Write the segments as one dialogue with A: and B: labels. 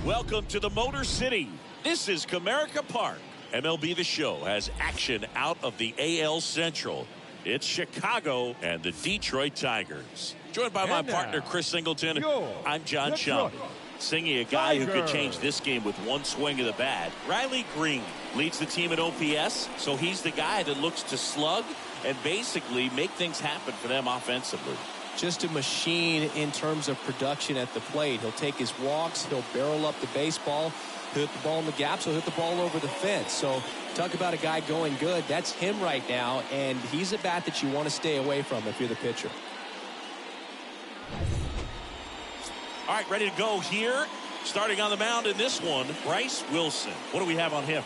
A: Welcome to the Motor City. This is Comerica Park. MLB The Show has action out of the AL Central. It's Chicago and the Detroit Tigers. Joined by my partner, Chris Singleton. I'm John Schaum. Singing a guy who could change this game with one swing of the bat. Riley Green leads the team at OPS, so he's the guy that looks to slug and basically make things happen for them offensively.
B: Just a machine in terms of production at the plate. He'll take his walks, he'll barrel up the baseball, he'll hit the ball in the gaps, he'll hit the ball over the fence. So talk about a guy going good. That's him right now, and he's a bat that you want to stay away from if you're the pitcher.
A: All right, ready to go here. Starting on the mound in this one, Bryce Wilson. What do we have on him?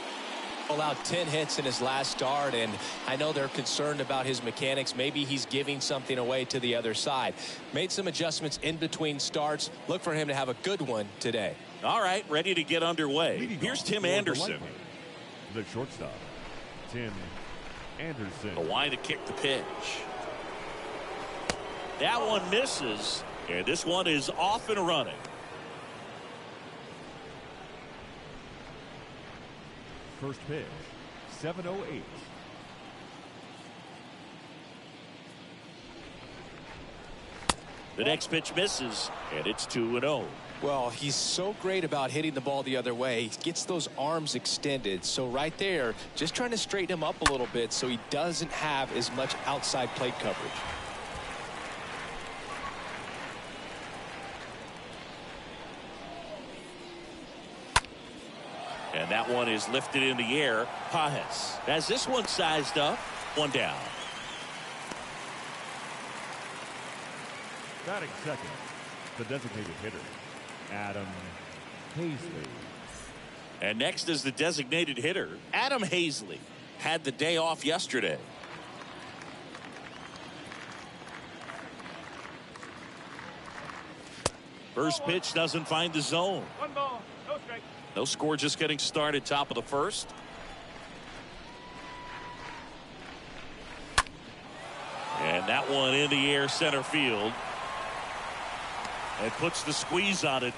B: Allowed 10 hits in his last start, and I know they're concerned about his mechanics. Maybe he's giving something away to the other side. Made some adjustments in between starts. Look for him to have a good one today.
A: All right, ready to get underway. Here's Tim Anderson.
C: The shortstop, Tim Anderson.
A: The line to kick the pitch. That one misses, and this one is off and running.
C: First pitch, 7:08.
A: The next pitch misses, and it's 2-0.
B: Well, he's so great about hitting the ball the other way. He gets those arms extended. So right there, just trying to straighten him up a little bit so he doesn't have as much outside plate coverage.
A: And that one is lifted in the air. Pajes has this one sized up. One down.
C: Batting second, the designated hitter, Adam Hazley.
A: And next is the designated hitter, Adam Hazley. Had the day off yesterday. First pitch doesn't find the zone.
C: 1 ball, no strike.
A: No score, just getting started, top of the first. And that one in the air, center field. It puts the squeeze on it.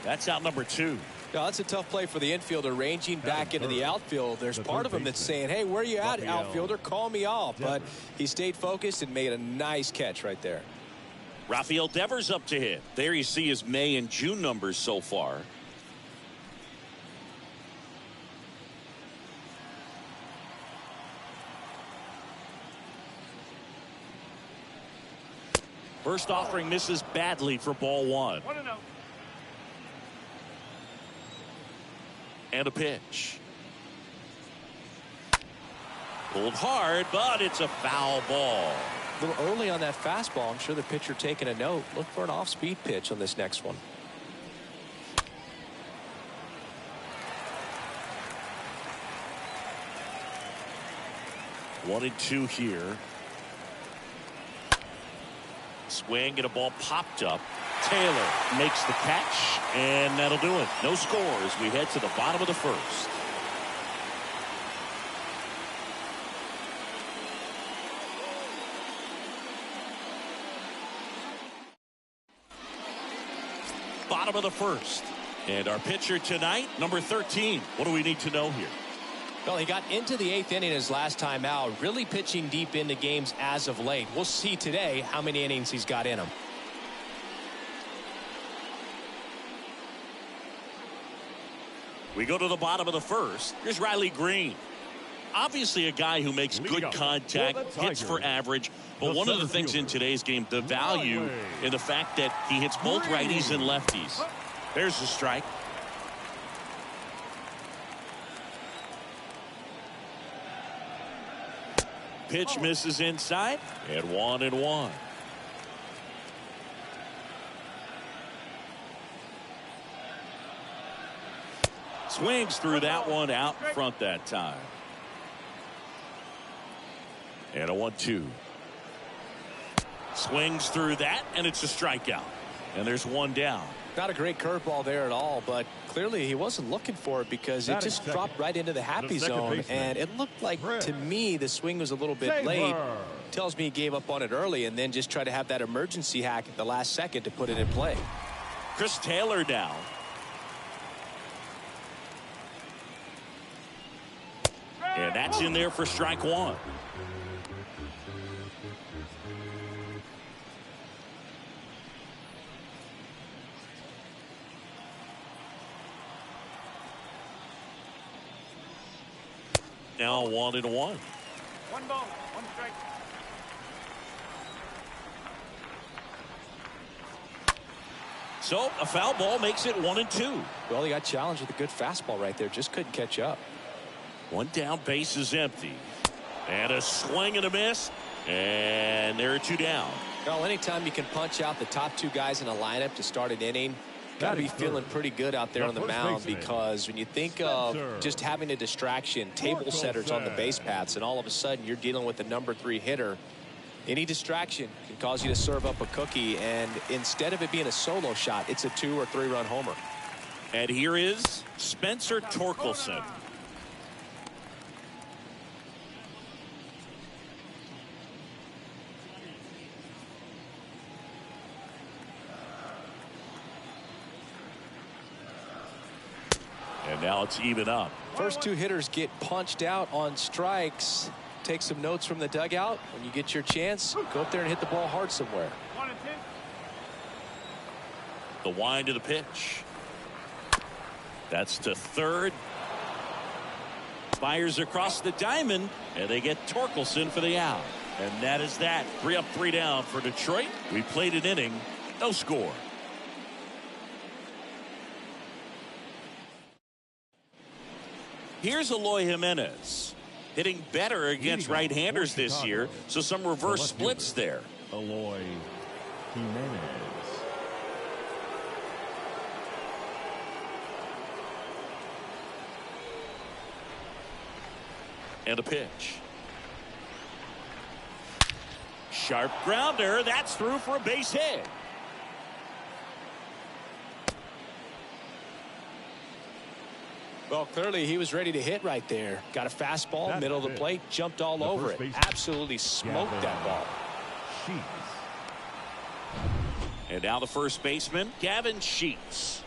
A: That's out number 2.
B: Yeah, that's a tough play for the infielder ranging back into the outfield. There's part of him that's saying, hey, where are you at, outfielder? Call me off. But he stayed focused and made a nice catch right there.
A: Rafael Devers up to hit. There you see his May and June numbers so far. First offering misses badly for ball 1.
C: 1-0.
A: And a pitch. Pulled hard, but it's a foul ball.
B: A little early on that fastball. I'm sure the pitcher taking a note. Look for an off-speed pitch on this next one.
A: One and 2 here. Swing and a ball popped up. Taylor makes the catch, and that'll do it. No score as we head to the bottom of the first. Bottom of the first. And our pitcher tonight, number 13. What do we need to know here?
B: Well, he got into the 8th inning his last time out, really pitching deep into games as of late. We'll see today how many innings he's got in him.
A: We go to the bottom of the first. Here's Riley Green. Obviously a guy who makes good contact, hits for average. But one of the things in today's game, the value in the fact that he hits both righties and lefties. There's the strike. Pitch misses inside, and 1-1. Swings through that one out front that time. And a 1-2. Swings through that, and it's a strikeout. And there's one down.
B: Not a great curveball there at all, but clearly he wasn't looking for it because it just dropped right into the happy zone. And it looked like, to me, the swing was a little bit late. Tells me he gave up on it early and then just tried to have that emergency hack at the last second to put it in play.
A: Chris Taylor down. And that's in there for strike one. Now 1-1.
C: One ball, one strike.
A: So a foul ball makes it 1-2.
B: Well, he got challenged with a good fastball right there. Just couldn't catch up.
A: One down, base is empty. And a swing and a miss. And there are two down.
B: Well, anytime you can punch out the top two guys in a lineup to start an inning, got to be feeling pretty good out there on the mound, because when you think of just having a distraction, table setters on the base paths, and all of a sudden you're dealing with the number 3 hitter, any distraction can cause you to serve up a cookie, and instead of it being a solo shot, it's a 2 or 3 run homer.
A: And here is Spencer Torkelson. And now it's even up.
B: First 2 hitters get punched out on strikes. Take some notes from the dugout. When you get your chance, go up there and hit the ball hard somewhere.
C: 1-2.
A: The wind of the pitch. That's to third. Fires across the diamond, and they get Torkelson for the out. And that is that. 3 up, 3 down for Detroit. We played an inning, no score. Here's Eloy Jimenez, hitting better against right-handers this year, so some reverse splits there.
C: Eloy Jimenez.
A: And a pitch. Sharp grounder. That's through for a base hit.
B: Well, clearly he was ready to hit right there. Got a fastball, middle of the plate, jumped all over it. Absolutely smoked that ball.
A: And now the first baseman, Gavin Sheets.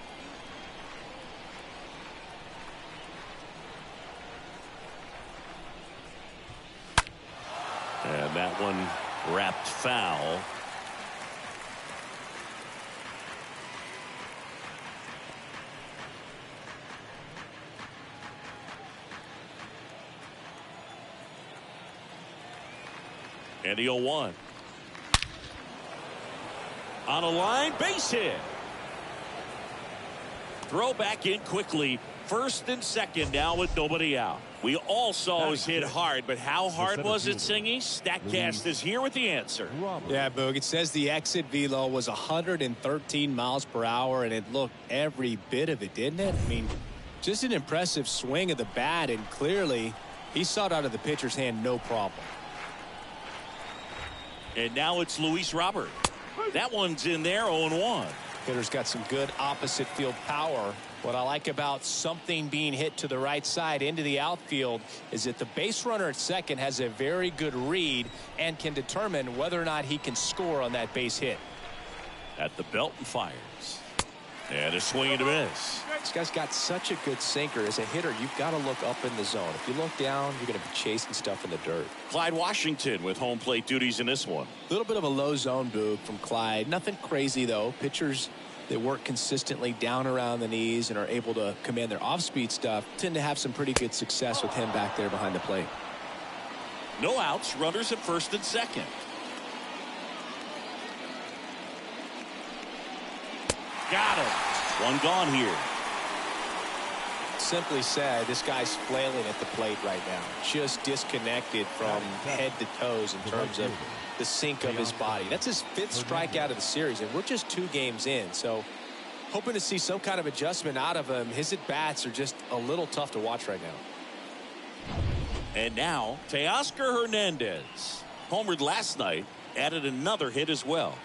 A: And that one wrapped foul. And the 0-1. On a line, base hit. Throw back in quickly. First and second now with nobody out. We all saw it was hit hard, but how hard was it, Singy? StatCast is here with the answer.
B: Yeah, Boog, it says the exit velo was 113 miles per hour, and it looked every bit of it, didn't it? I mean, just an impressive swing of the bat, and clearly he saw it out of the pitcher's hand no problem.
A: And now it's Luis Robert. That one's in there, 0-1.
B: Hitter's got some good opposite field power. What I like about something being hit to the right side into the outfield is that the base runner at second has a very good read and can determine whether or not he can score on that base hit.
A: At the belt and fires. And a swing and a miss.
B: This guy's got such a good sinker. As a hitter, you've got to look up in the zone. If you look down, you're going to be chasing stuff in the dirt.
A: Clyde Washington with home plate duties in this one.
B: A little bit of a low zone, Boog, from Clyde. Nothing crazy, though. Pitchers that work consistently down around the knees and are able to command their off-speed stuff tend to have some pretty good success with him back there behind the plate.
A: No outs, runners at first and second. Got him. One gone here.
B: Simply said, this guy's flailing at the plate right now. Just disconnected from head to toes in terms of the sink of his body. That's his 5th strikeout of the series, and we're just 2 games in. So hoping to see some kind of adjustment out of him. His at-bats are just a little tough to watch right now.
A: And now, Teoscar Hernandez. Homered last night, added another hit as well.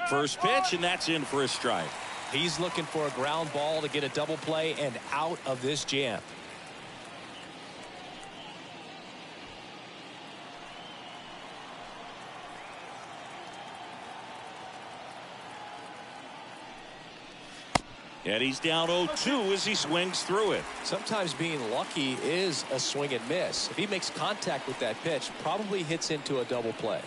A: First pitch, and that's in for a strike.
B: He's looking for a ground ball to get a double play and out of this jam.
A: And he's down 0-2 as he swings through it.
B: Sometimes being lucky is a swing and miss. If he makes contact with that pitch, probably hits into a double play.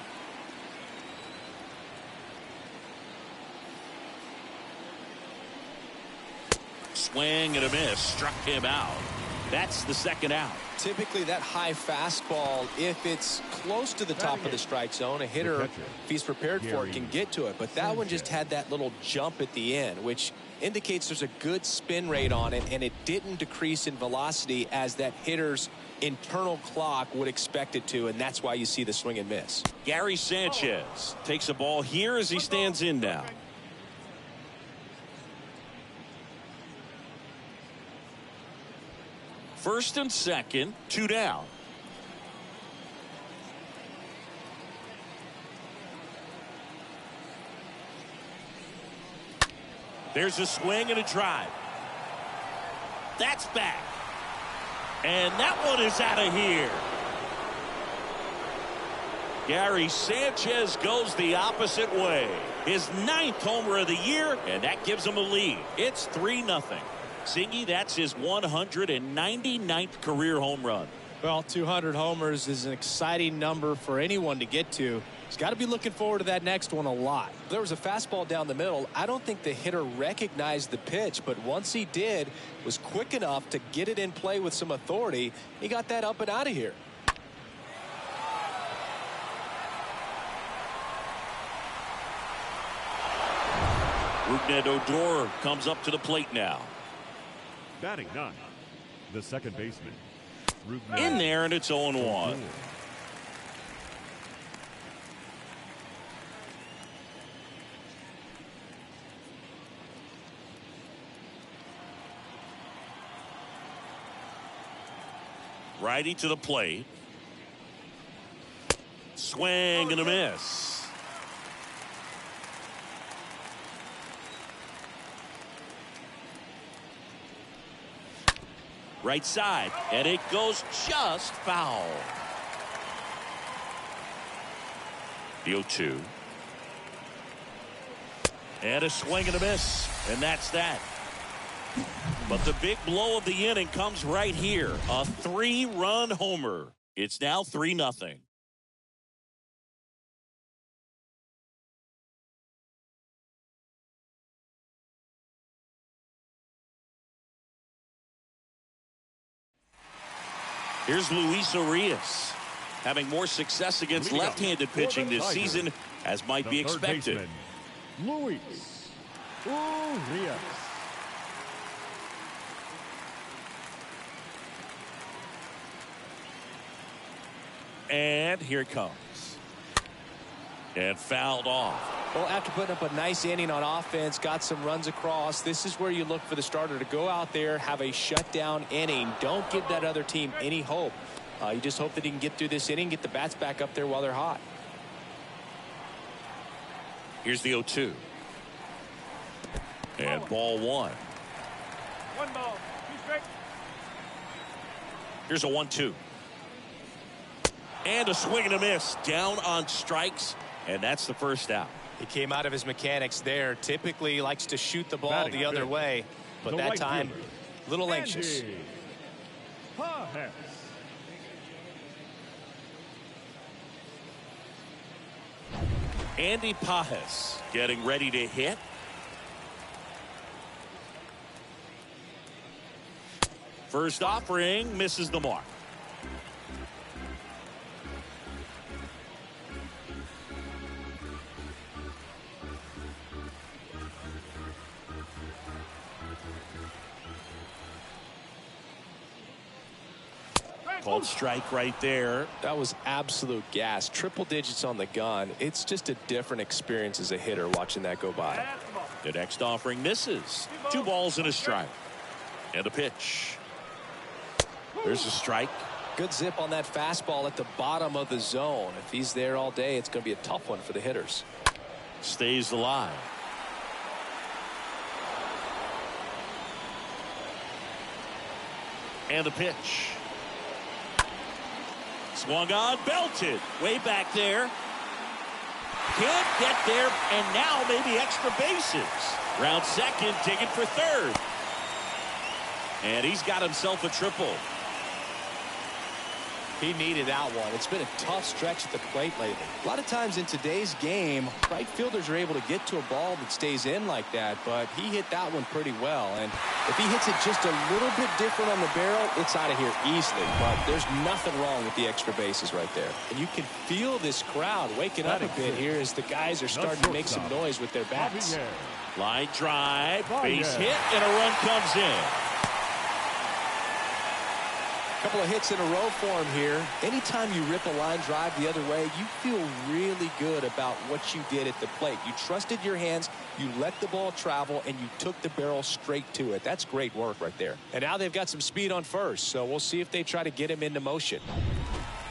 A: Swing and a miss. Struck him out. That's the second out.
B: Typically that high fastball, if it's close to the top of the strike zone, a hitter, if he's prepared for it, can get to it. But that one just had that little jump at the end, which indicates there's a good spin rate on it, and it didn't decrease in velocity as that hitter's internal clock would expect it to, and that's why you see the swing and miss.
A: Gary Sanchez takes a ball here as he stands in now. First and second, 2 down. There's a swing and a drive. That's back. And that one is out of here. Gary Sanchez goes the opposite way. His 9th homer of the year, and that gives him a lead. It's 3-0. Singy, that's his 199th career home run.
D: Well, 200 homers is an exciting number for anyone to get to. He's got to be looking forward to that next one a lot.
B: There was a fastball down the middle. I don't think the hitter recognized the pitch, but once he did, was quick enough to get it in play with some authority. He got that up and out of here.
A: Rougned Odor comes up to the plate now.
C: Batting 9, the second baseman.
A: In there, and it's 0-1. Righty to the plate. Swing and a miss. Right side, and it goes just foul. The 0-2. And a swing and a miss, and that's that. But the big blow of the inning comes right here. A 3-run homer. It's now 3-0. Here's Luis Urias, having more success against left-handed pitching this season, as might be expected.
C: Luis Urias.
A: And here it comes. And fouled off.
B: Well, after putting up a nice inning on offense, got some runs across, this is where you look for the starter to go out there, have a shutdown inning. Don't give that other team any hope. You just hope that he can get through this inning, get the bats back up there while they're hot.
A: Here's the 0-2. And ball 1.
C: 1 ball, 2 strikes.
A: Here's a 1-2. And a swing and a miss. Down on strikes. And that's the first out.
B: He came out of his mechanics there. Typically he likes to shoot the ball the other way. But that time, a little anxious.
A: Andy Pages getting ready to hit. First offering misses the mark. Called strike right there.
B: That was absolute gas. Triple digits on the gun. It's just a different experience as a hitter watching that go by.
A: The next offering misses. 2 balls and a strike. And a pitch. There's a strike.
B: Good zip on that fastball at the bottom of the zone. If he's there all day, it's going to be a tough one for the hitters.
A: Stays alive. And a pitch. Swung on, belted. Way back there. Can't get there, and now maybe extra bases. Round second, digging for third. And he's got himself a triple.
B: He needed that one. It's been a tough stretch at the plate lately. A lot of times in today's game, right fielders are able to get to a ball that stays in like that, but he hit that one pretty well. And if he hits it just a little bit different on the barrel, it's out of here easily. But there's nothing wrong with the extra bases right there. And you can feel this crowd waking up a bit here as the guys are starting to make some noise with their bats.
A: Line drive, base hit, and a run comes in.
B: Couple of hits in a row for him here. Anytime you rip a line drive the other way, you feel really good about what you did at the plate. You trusted your hands, you let the ball travel, and you took the barrel straight to it. That's great work right there. And now they've got some speed on first, so we'll see if they try to get him into motion.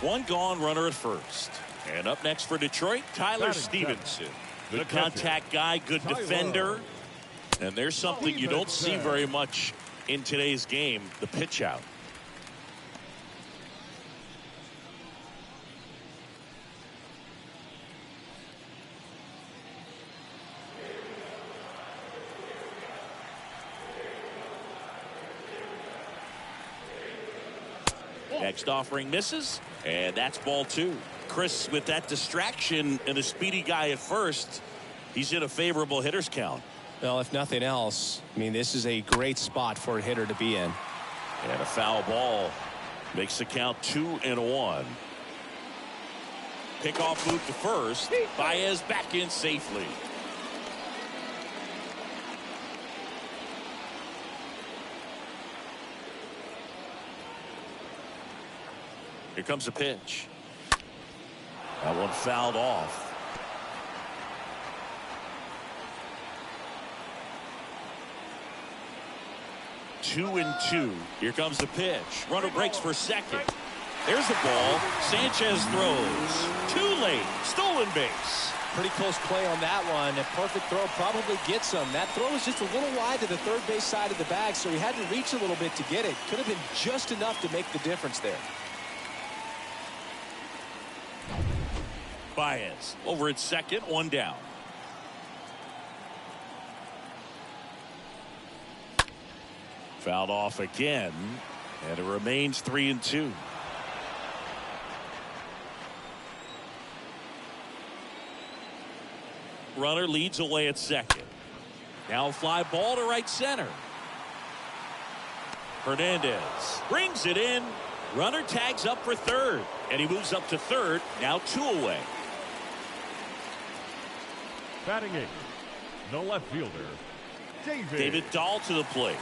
A: One gone, runner at first. And up next for Detroit, Tyler Stevenson. Good contact guy, good defender. And there's something you don't see very much in today's game, the pitch out. Next offering misses, and that's ball two. Chris, with that distraction and a speedy guy at first, he's in a favorable hitter's count.
B: Well, if nothing else, I mean, this is a great spot for a hitter to be in.
A: And a foul ball makes the count 2-1. Pickoff move to first. Baez back in safely. Here comes a pitch. That one fouled off. Two and two. Here comes the pitch. Runner breaks for second. There's the ball. Sanchez throws. Too late. Stolen base.
B: Pretty close play on that one. A perfect throw probably gets him. That throw was just a little wide to the third base side of the bag, so he had to reach a little bit to get it. Could have been just enough to make the difference there.
A: Baez over at second, one down. Fouled off again, and it remains 3-2. Runner leads away at second. Now a fly ball to right center. Hernandez brings it in. Runner tags up for third, and he moves up to third. Now two away.
C: Batting eighth, the left fielder,
A: David Dahl to the plate.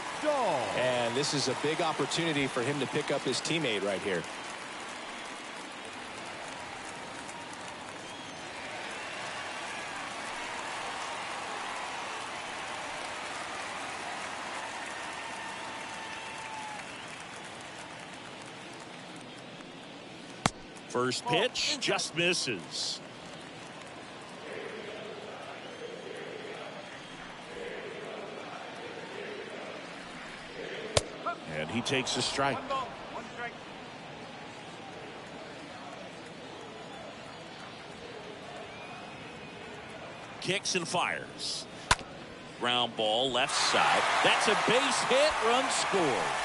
B: And this is a big opportunity for him to pick up his teammate right here.
A: First pitch just misses. And he takes a strike. Kicks and fires. Ground ball left side. That's a base hit. Run scores.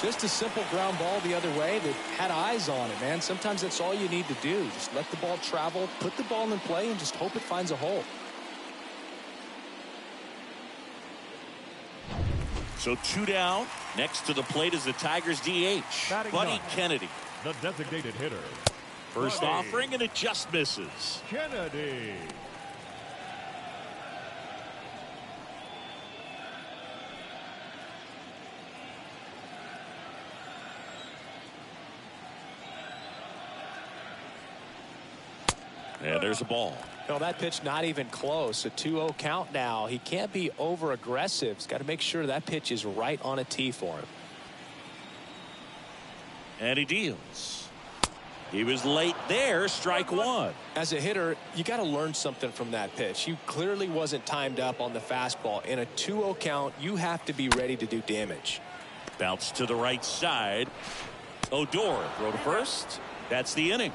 B: Just a simple ground ball the other way that had eyes on it, man. Sometimes that's all you need to do. Just let the ball travel, put the ball in play, and just hope it finds a hole.
A: So two down. Next to the plate is the Tigers DH, Buddy Kennedy.
C: The designated hitter.
A: First offering, and it just misses.
C: Kennedy.
A: And there's a ball.
B: No, that pitch not even close. A 2-0 count now. He can't be over aggressive. He's got to make sure that pitch is right on a tee for him.
A: And he deals. He was late there. Strike one.
B: As a hitter, you got to learn something from that pitch. He clearly wasn't timed up on the fastball. In a 2-0 count, you have to be ready to do damage.
A: Bounce to the right side. Odor throw to first. That's the inning.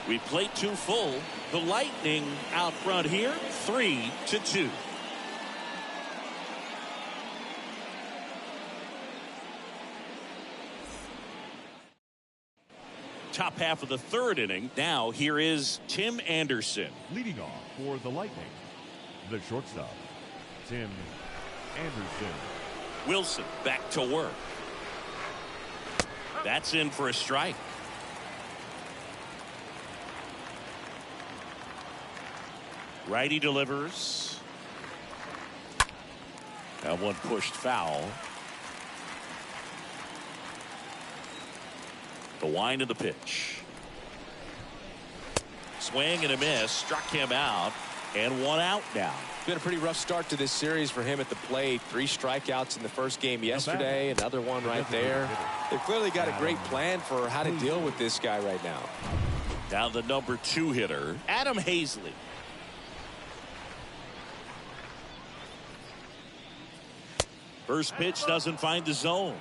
A: We played 2 full. The Lightning out front here, 3-2. Top half of the 3rd inning. Now here is Tim Anderson.
C: Leading off for the Lightning, the shortstop, Tim Anderson.
A: Wilson back to work. That's in for a strike. Righty delivers. That one pushed foul. The wind of the pitch. Swing and a miss. Struck him out. And 1 out now.
B: Been a pretty rough start to this series for him at the plate. 3 strikeouts in the first game yesterday. Another one right there. They've clearly got a great plan for how to deal with this guy right now.
A: Now the number 2 hitter, Adam Hazley. First pitch doesn't find the zone.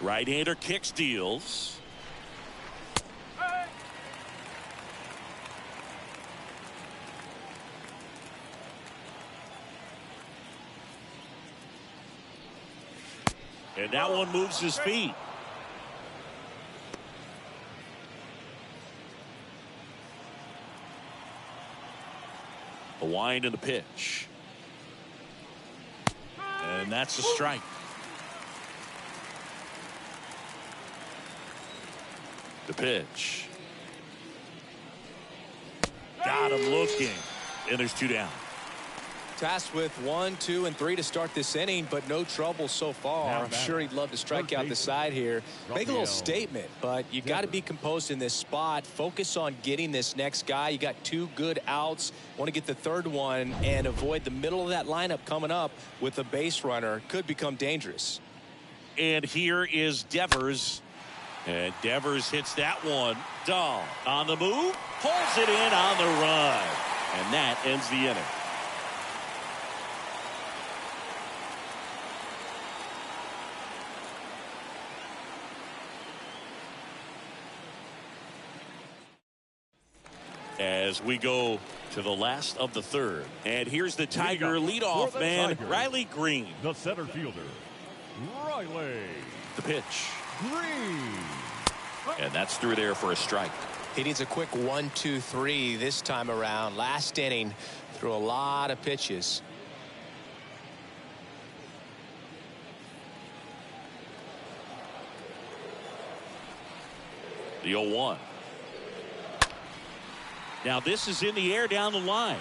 A: Right-hander kick steals. And that one moves his feet. The wind and the pitch. And that's a strike. The pitch. Got him looking. And there's 2 down.
B: Tasked with 1, 2, and 3 to start this inning, but no trouble so far. I'm sure he'd love to strike out the side here. Make a little statement, but you got to be composed in this spot. Focus on getting this next guy. You got 2 good outs. Want to get the 3rd one and avoid the middle of that lineup coming up with a base runner. Could become dangerous.
A: And here is Devers. And Devers hits that one. Dahl on the move. Pulls it in on the run. And that ends the inning. As we go to the last of the 3rd. And here's the Tiger leadoff man, Riley Green.
C: The center fielder, Riley.
A: The pitch.
C: Green.
A: And that's through there for a strike.
B: He needs a quick 1, 2, 3 this time around. Last inning, threw a lot of pitches.
A: The 0-1. Now this is in the air down the line.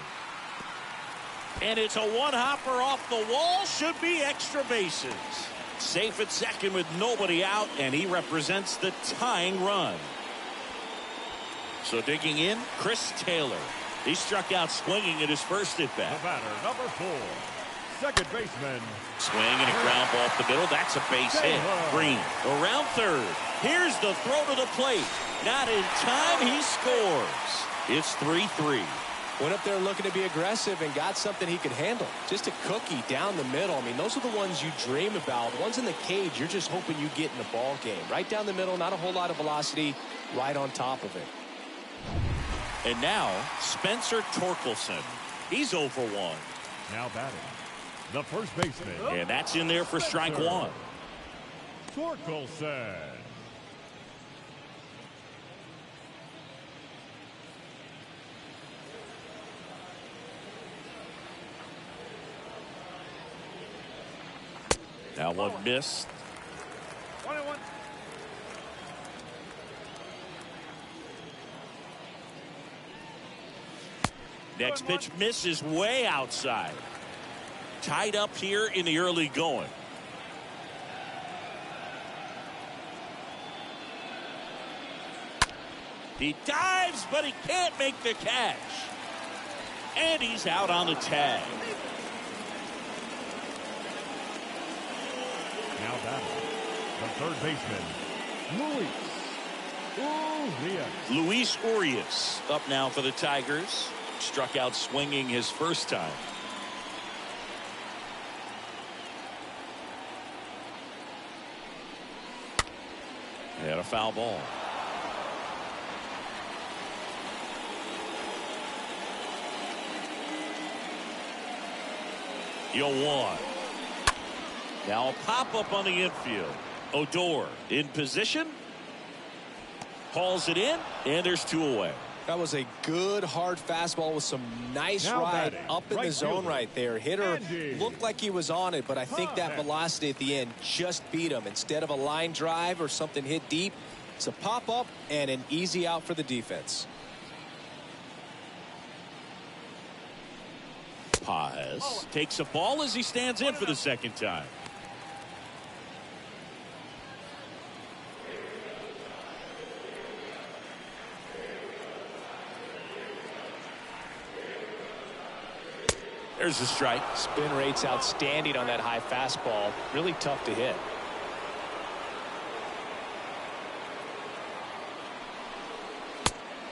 A: And it's a one-hopper off the wall. Should be extra bases. Safe at second with nobody out, and he represents the tying run. So digging in, Chris Taylor. He struck out swinging at his first at bat.
C: The batter, number 4, second baseman.
A: Swing and a ground ball up the middle. That's a base hit. Green around 3rd. Here's the throw to the plate. Not in time. He scores. It's 3-3.
B: Went up there looking to be aggressive and got something he could handle. Just a cookie down the middle. I mean, those are the ones you dream about. The ones in the cage, you're just hoping you get in the ball game. Right down the middle, not a whole lot of velocity, right on top of it.
A: And now, Spencer Torkelson. He's 0 for 1.
C: Now batting, the first baseman.
A: And that's in there for strike 1.
C: Torkelson.
A: Now one missed.
C: 21.
A: Next pitch misses way outside. Tied up here in the early going. He dives, but he can't make the catch. And he's out on the tag.
C: Now batting, the third baseman, Luis
A: Luis Urias up now for the Tigers. Struck out swinging his first time. And a foul ball. You'll want. Now a pop-up on the infield. Odor in position. Hauls it in, and there's 2 away.
B: That was a good, hard fastball with some nice ride up in the zone right there. Hitter looked like he was on it, but I think that velocity at the end just beat him. Instead of a line drive or something hit deep, it's a pop-up and an easy out for the defense.
A: Paz takes a ball as he stands in for the second time. There's a strike.
D: Spin rate's outstanding on that high fastball. Really tough to hit.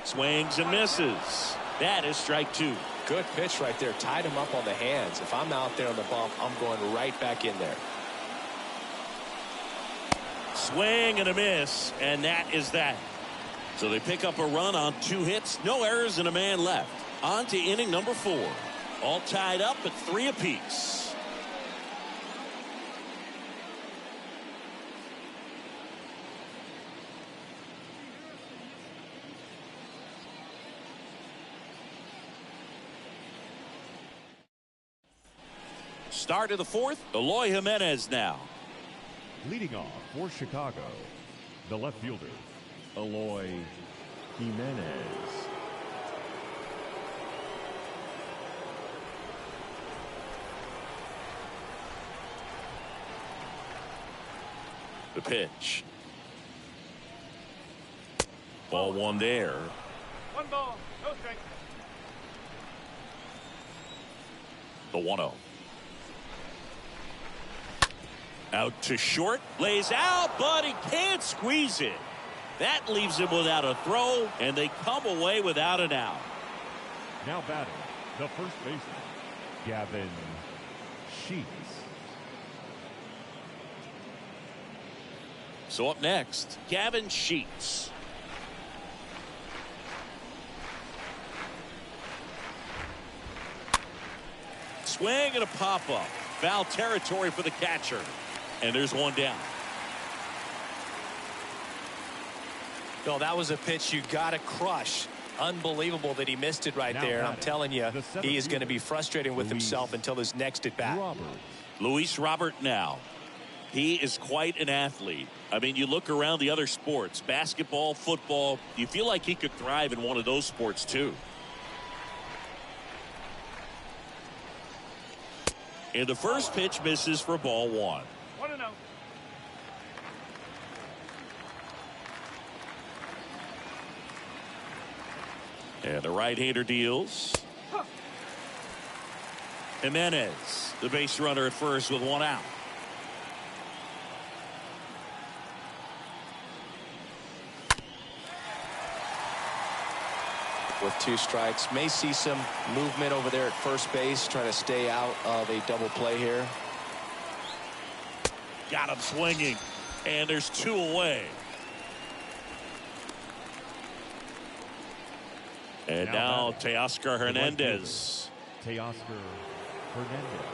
A: Swings and misses. That is strike 2.
B: Good pitch right there. Tied him up on the hands. If I'm out there on the bump, I'm going right back in there.
A: Swing and a miss, and that is that. So they pick up a run on 2 hits, no errors, and a man left. On to inning number 4. All tied up at 3 apiece. Start of the 4th, Eloy Jimenez now.
C: Leading off for Chicago, the left fielder, Eloy Jimenez.
A: The pitch. Ball 1 there.
E: 1 ball, no strike.
A: The 1-0. Out to short. Lays out, but he can't squeeze it. That leaves him without a throw, and they come away without an out.
C: Now batting, the first baseman, Gavin Sheets.
A: So up next, Gavin Sheets. Swing and a pop-up. Foul territory for the catcher. And there's 1 down.
D: No, that was a pitch you got to crush. Unbelievable that he missed it right there. I'm telling you, he is going to be frustrated with himself until his next at bat.
A: Luis Robert now. He is quite an athlete. I mean, you look around the other sports, basketball, football, you feel like he could thrive in one of those sports too. And the first pitch misses for ball 1.
E: 1-0.
A: And the right-hander deals. Jimenez, the base runner at first with 1 out.
B: With 2 strikes, may see some movement over there at first base, trying to stay out of a double play here.
A: Got him swinging, and there's 2 away. And now Teoscar Hernandez.
C: Teoscar Hernandez.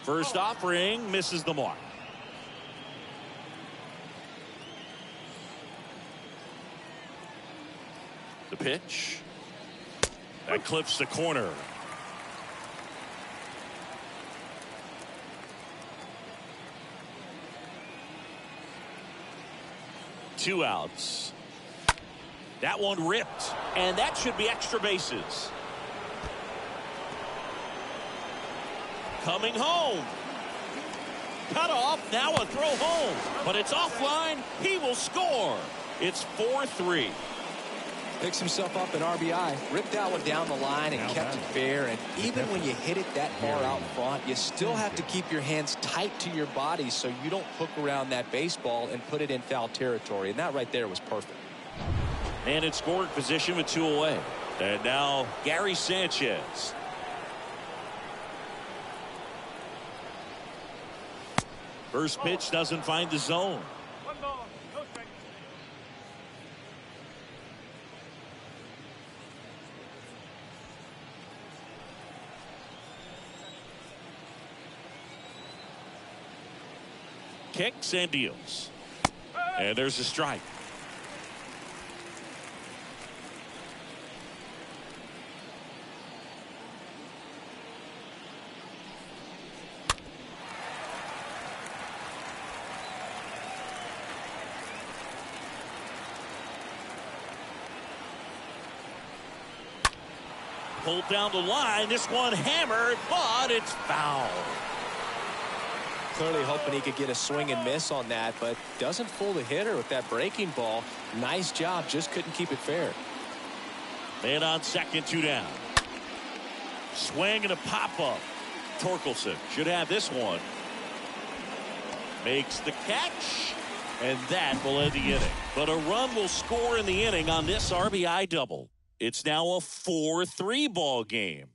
A: First offering misses the mark. The pitch. That clips the corner. Two outs. That one ripped, and that should be extra bases. Coming home. Cut off, now a throw home, but it's offline. He will score. It's 4-3.
B: Picks himself up an RBI. Ripped that one down the line and kept it fair. And even when you hit it that far out front, you still have to keep your hands tight to your body so you don't hook around that baseball and put it in foul territory. And that right there was perfect.
A: And in scoring position with 2 away. And now Gary Sanchez. First pitch doesn't find the zone.
E: 1 ball, no strike.
A: Kicks and deals. And there's a strike. Pulled down the line. This one hammered, but it's foul.
B: Clearly hoping he could get a swing and miss on that, but doesn't fool the hitter with that breaking ball. Nice job, just couldn't keep it fair.
A: Man on second, 2 down. Swing and a pop-up. Torkelson should have this one. Makes the catch, and that will end the inning. But a run will score in the inning on this RBI double. It's now a 4-3 ball game.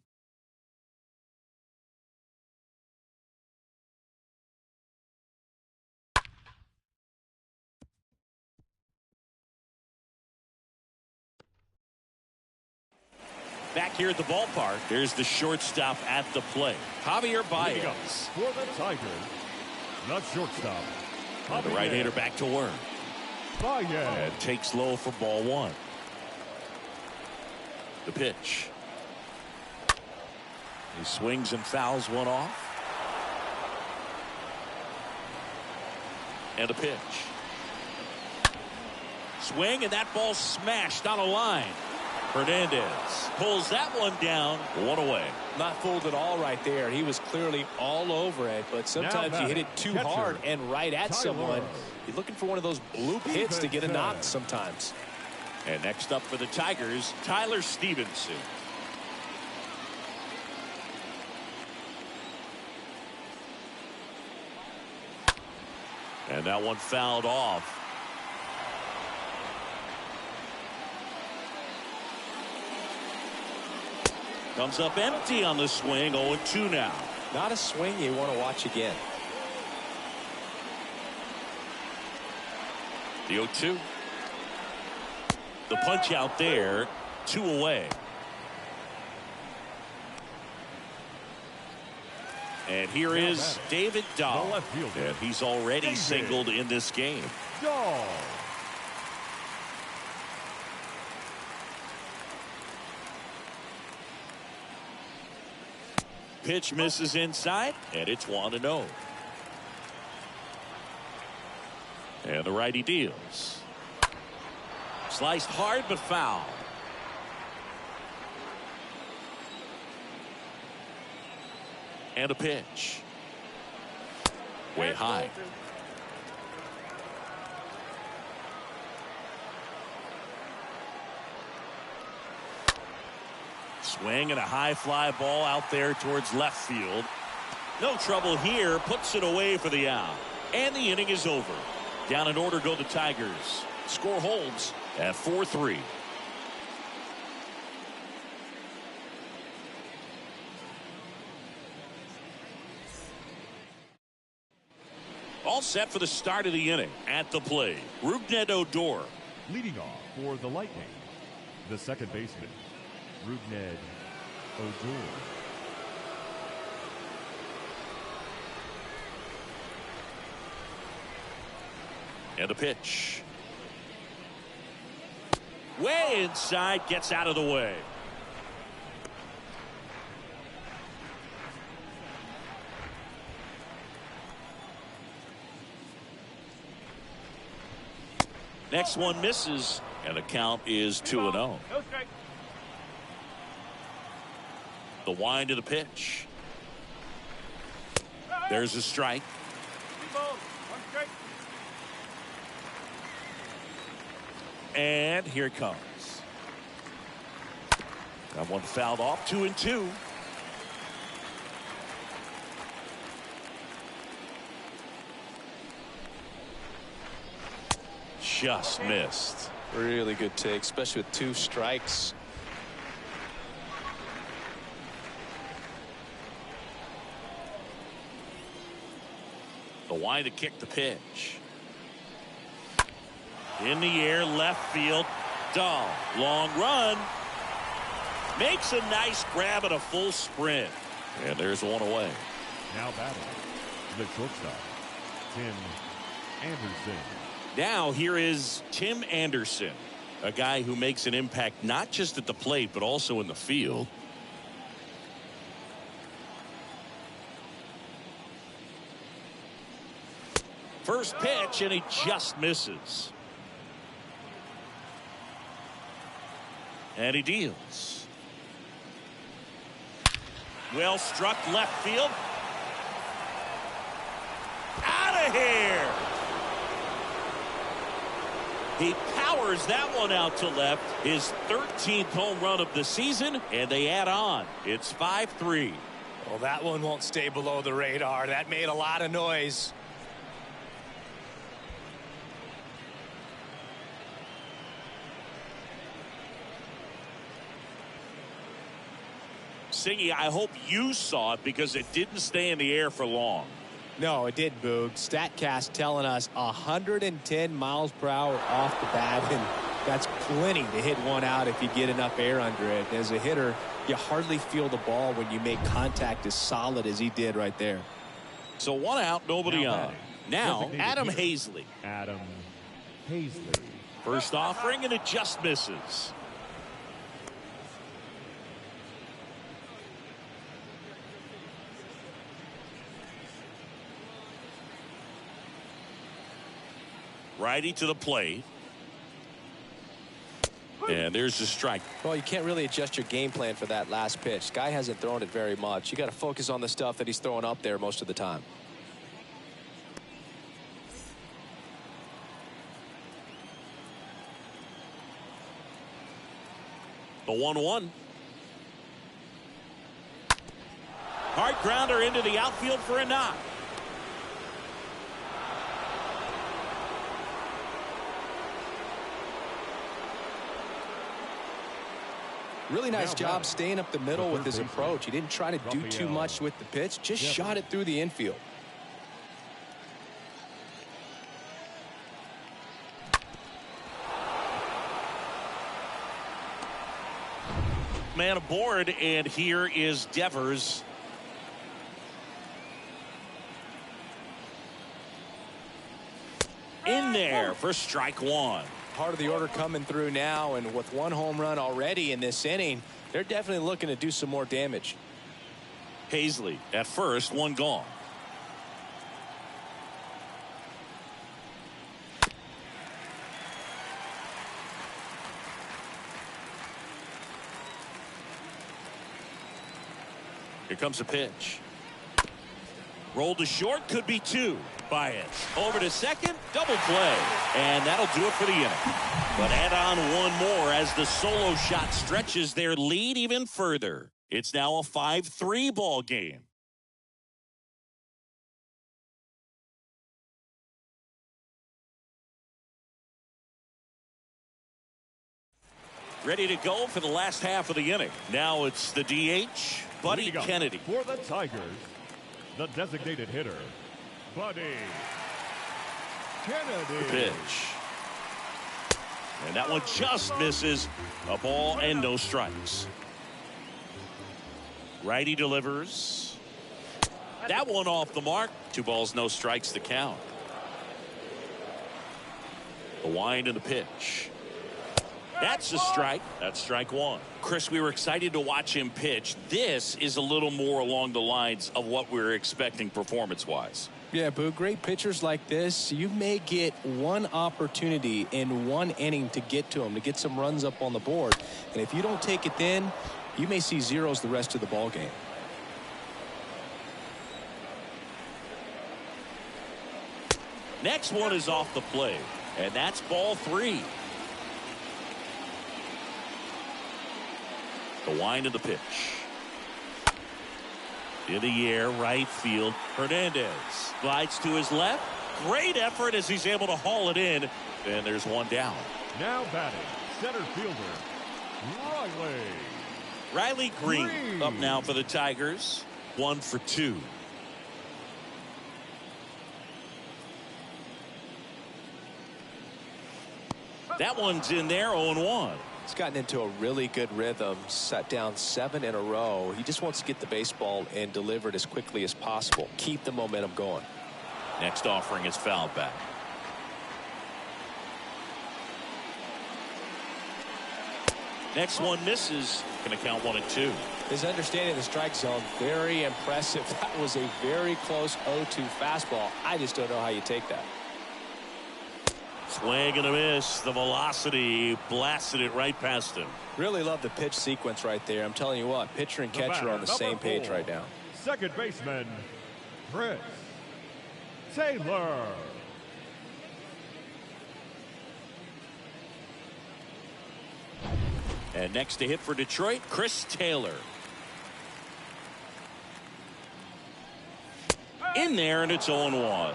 A: Back here at the ballpark, there's the shortstop at the plate, Javier Baez.
C: For the Tigers, the shortstop,
A: And the right-hander back to work.
C: Baez.
A: And takes low for ball 1. The pitch. He swings and fouls one off. And a pitch. Swing, and that ball smashed on a line. Hernandez pulls that one down. 1 away.
B: Not fooled at all right there. He was clearly all over it, but sometimes you hit it too hard and right at someone. You're looking for one of those bloop hits to get a knock sometimes.
A: And next up for the Tigers, Tyler Stevenson. And that one fouled off. Comes up empty on the swing. 0-2 now.
B: Not a swing you want to watch again.
A: The 0-2. The punch out there. 2 away. And here is David Dahl. And he's already singled in this game.
C: Dahl.
A: Pitch misses inside, and it's 1-0. And the righty deals. Sliced hard but foul. And a pitch. Way high. Swing and a high fly ball out there towards left field. No trouble here. Puts it away for the out. And the inning is over. Down in order go the Tigers. Score holds at 4-3. All set for the start of the inning. At the plate, Rougned Odor.
C: Leading off for the Lightning, the second baseman, Rougned Odor.
A: And a pitch. Way inside, gets out of the way. Next one misses, and the count is 2-0.
E: No strike.
A: The wind of the pitch. There's a strike.
E: 3 balls, 1 strike.
A: And here it comes. That one fouled off. 2-2. Just missed.
B: Really good take, especially with 2 strikes.
A: The wind to kick the pitch. In the air, left field. Dahl, long run. Makes a nice grab at a full sprint. And there's one away.
C: Now batting, the shortstop, Tim Anderson.
A: Now here is Tim Anderson, a guy who makes an impact not just at the plate but also in the field. First pitch, and he just misses. And he deals. Well struck left field. Out of here. He powers that one out to left. His 13th home run of the season, and they add on. It's 5-3.
D: Well, that one won't stay below the radar. That made a lot of noise.
A: Singy, I hope you saw it because it didn't stay in the air for long.
B: No, it didn't, Boog. StatCast telling us 110 miles per hour off the bat, and that's plenty to hit one out if you get enough air under it. As a hitter, you hardly feel the ball when you make contact as solid as he did right there.
A: So 1 out, nobody on. Now, Adam
C: hitter.
A: Hazley.
C: Adam Hazley.
A: First offering, and it just misses. Righty to the plate. And there's the strike.
B: Well, you can't really adjust your game plan for that last pitch. Guy hasn't thrown it very much. You got to focus on the stuff that he's throwing up there most of the time.
A: The 1-1. Hard grounder into the outfield for a knock.
B: Really nice job staying up the middle with his approach. He didn't try to do too much with the pitch, just shot it through the infield.
A: Man aboard, and here is Devers. In there for strike 1.
B: Part of the order coming through now, and with 1 home run already in this inning, they're definitely looking to do some more damage.
A: Hazley at first, 1 gone. Here comes a pitch. Rolled to short, could be 2. Baez over to second, double play, and that'll do it for the inning. But add on 1 more as the solo shot stretches their lead even further. It's now a 5-3 ball game. Ready to go for the last half of the inning. Now it's the DH, Buddy Kennedy.
C: For the Tigers, the designated hitter, Buddy Kennedy.
A: Pitch. And that one just misses. A ball and no strikes. Righty delivers. That one off the mark. 2 balls, no strikes to count. The wind and the pitch. That's a strike. That's strike 1. Chris, we were excited to watch him pitch. This is a little more along the lines of what we were expecting performance-wise.
B: Yeah, Boo, great pitchers like this, you may get 1 opportunity in 1 inning to get to them, to get some runs up on the board. And if you don't take it then, you may see zeros the rest of the ball game.
A: Next one is off the plate, and that's ball 3. The wind of the pitch. In the air, right field. Hernandez glides to his left. Great effort as he's able to haul it in. And there's one down.
C: Now batting, center fielder,
A: Riley Green up now for the Tigers. 1 for 2. That one's in there, 0-1.
B: He's gotten into a really good rhythm, set down 7 in a row. He just wants to get the baseball and deliver it as quickly as possible. Keep the momentum going.
A: Next offering is fouled back. Next one misses. Going to count 1-2.
B: His understanding of the strike zone, very impressive. That was a very close 0-2 fastball. I just don't know how you take that.
A: Swing and a miss. The velocity blasted it right past him.
B: Really love the pitch sequence right there. I'm telling you what, pitcher and catcher are on the same page right now.
C: Second baseman, Chris Taylor.
A: And next to hit for Detroit, Chris Taylor. In there, and it's 0-1.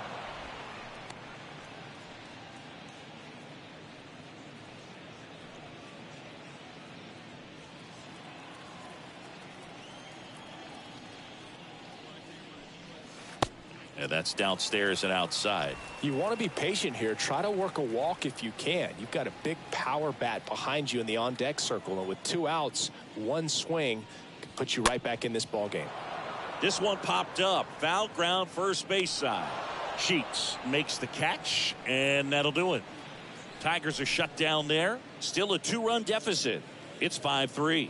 A: And that's downstairs and outside.
B: You want to be patient here. Try to work a walk if you can. You've got a big power bat behind you in the on-deck circle, and with 2 outs, 1 swing can put you right back in this ball game.
A: This one popped up. Foul ground, first base side. Sheets makes the catch, and that'll do it. Tigers are shut down there. Still a 2-run deficit. It's 5-3.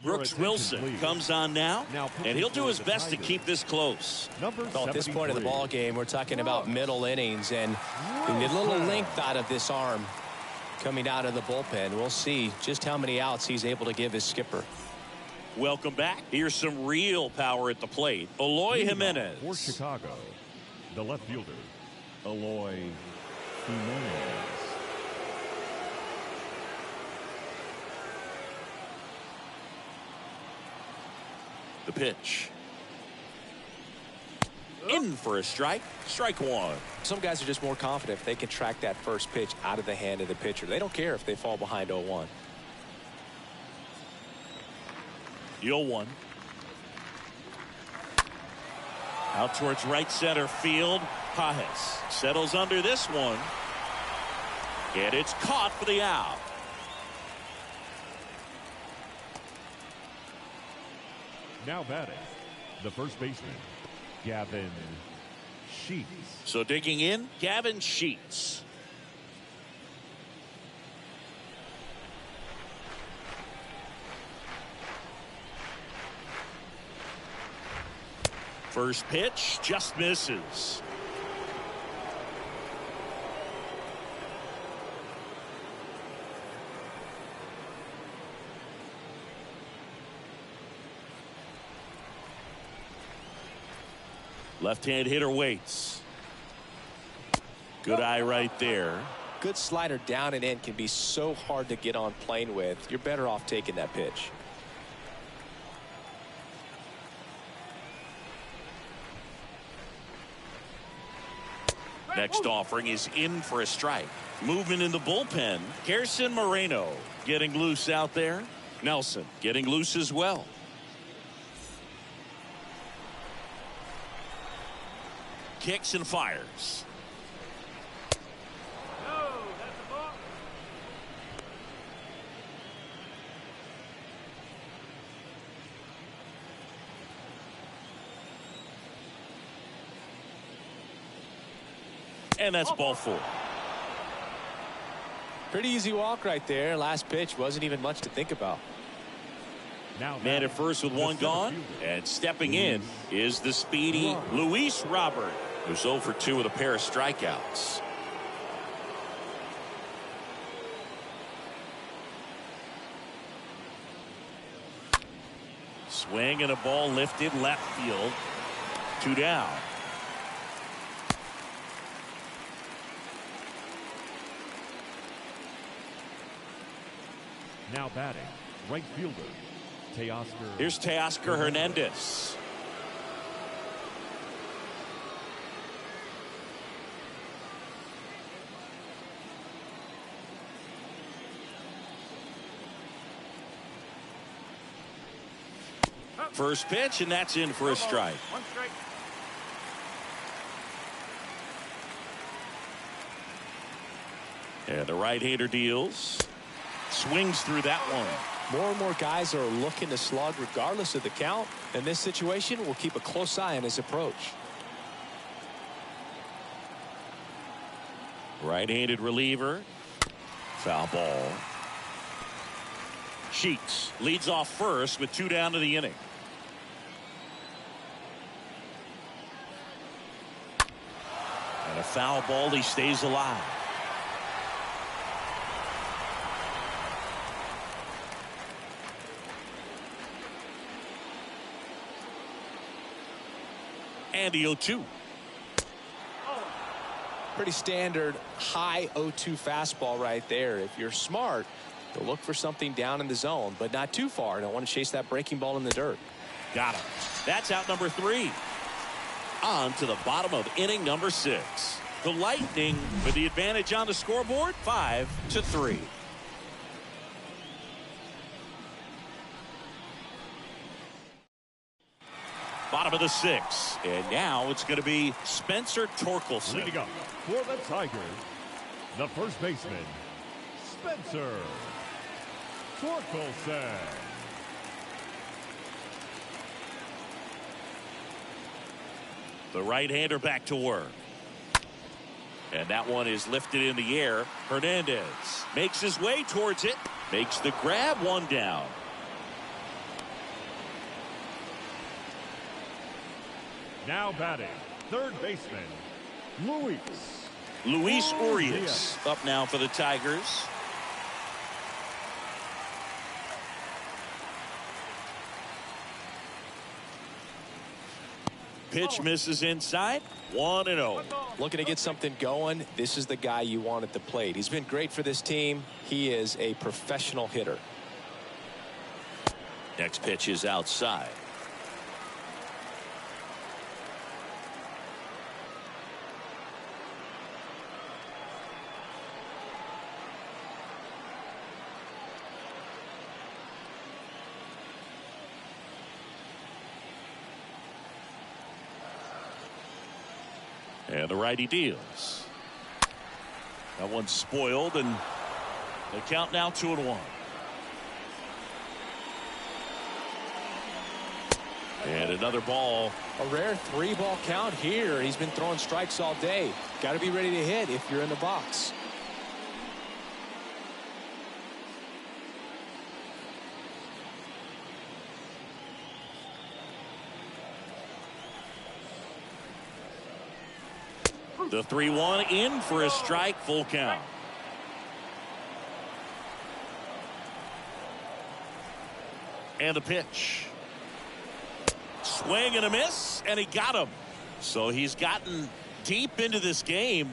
A: Brooks Wilson comes on now, and he'll do his best to keep this close.
B: Well, at this point of the ball game, we're talking about middle innings, and we need a little length out of this arm coming out of the bullpen. We'll see just how many outs he's able to give his skipper.
A: Welcome back. Here's some real power at the plate. Eloy Jimenez.
C: For Chicago, the left fielder, Eloy Jimenez.
A: The pitch. In for a strike. Strike 1.
B: Some guys are just more confident if they can track that first pitch out of the hand of the pitcher. They don't care if they fall behind 0-1.
A: 0-1. Out towards right center field. Pajes settles under this one. And it's caught for the out.
C: Now batting, the first baseman, Gavin Sheets.
A: So digging in, Gavin Sheets. First pitch just misses. Left-hand hitter waits. Good eye right there.
B: Good slider down and in can be so hard to get on plane with. You're better off taking that pitch.
A: Next offering is in for a strike. Movement in the bullpen. Gerson Moreno getting loose out there. Nelson getting loose as well. Kicks and fires.
E: No, that's a ball.
A: And that's ball 4.
B: Pretty easy walk right there. Last pitch wasn't even much to think about.
C: Now
A: Man at first with 1 gone, and stepping in is the speedy Luis Robert, who's 0 for 2 with a pair of strikeouts. Swing and a ball lifted left field. 2 down.
C: Now batting, right fielder, Teoscar.
A: Here's Teoscar Hernandez. First pitch, and that's in for a strike.
E: One strike.
A: And the right-hander deals. Swings through that one.
B: More and more guys are looking to slug regardless of the count. In this situation, we'll keep a close eye on his approach.
A: Right-handed reliever. Foul ball. Sheets leads off first with 2 down to the inning. And a foul ball. He stays alive. And the 0-2.
B: Pretty standard high 0-2 fastball right there. If you're smart, you'll look for something down in the zone, but not too far. Don't want to chase that breaking ball in the dirt.
A: Got him. That's out number 3. On to the bottom of inning number 6. The Lightning with the advantage on the scoreboard, 5-3. Bottom of the 6th, and now it's going to be Spencer Torkelson.
C: Leading up for the Tigers, the first baseman, Spencer Torkelson.
A: The right-hander back to work. And that one is lifted in the air. Hernandez makes his way towards it. Makes the grab, 1 down.
C: Now batting, third baseman, Luis
A: Urias up now for the Tigers. Pitch misses inside. 1-0.
B: Looking to get something going. This is the guy you want at the plate. He's been great for this team. He is a professional hitter.
A: Next pitch is outside. And the righty deals. That one's spoiled, and the count now 2-1. And another ball.
B: A rare 3-ball count here. He's been throwing strikes all day. Got to be ready to hit if you're in the box.
A: The 3-1 in for a strike, full count. And the pitch. Swing and a miss, and he got him. So he's gotten deep into this game,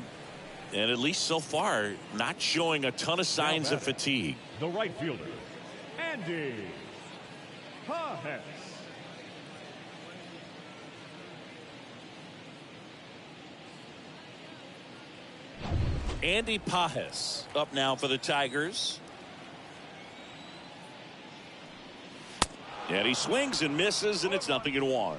A: and at least so far, not showing a ton of signs of fatigue.
C: The right fielder, Andy Pajes.
A: Andy Pajes up now for the Tigers. And he swings and misses, and it's 0-1.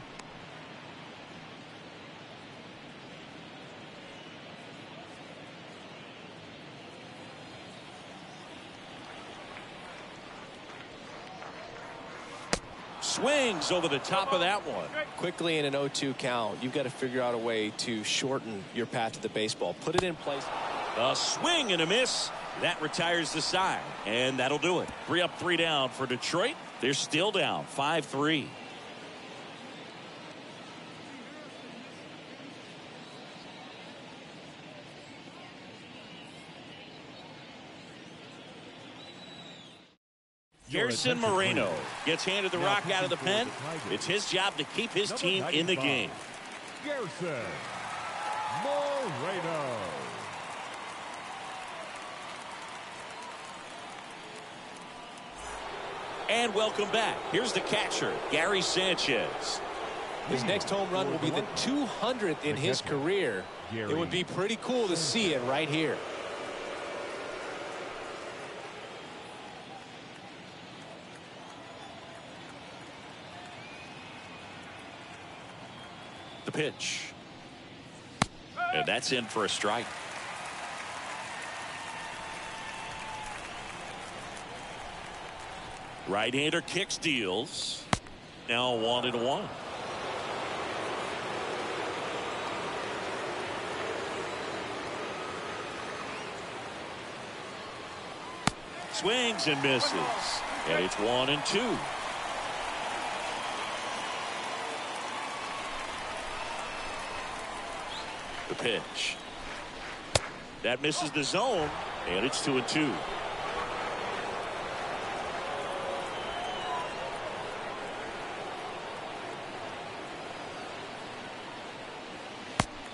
A: Swings over the top of that one.
B: Quickly in an 0-2 count, you've got to figure out a way to shorten your path to the baseball. Put it in place.
A: A swing and a miss. That retires the side, and that'll do it. 3 up, 3 down for Detroit. They're still down 5-3. Gerson Moreno gets handed the rock out of the pen. It's his job to keep his team in the game.
C: Gerson Moreno.
A: And welcome back. Here's the catcher, Gary Sanchez.
B: His next home run will be the 200th in his career. It would be pretty cool to see it right here.
A: The pitch. And that's in for a strike. Right-hander kicks, deals. Now 1-1. Swings and misses. And it's 1-2. The pitch. That misses the zone, and it's 2-2.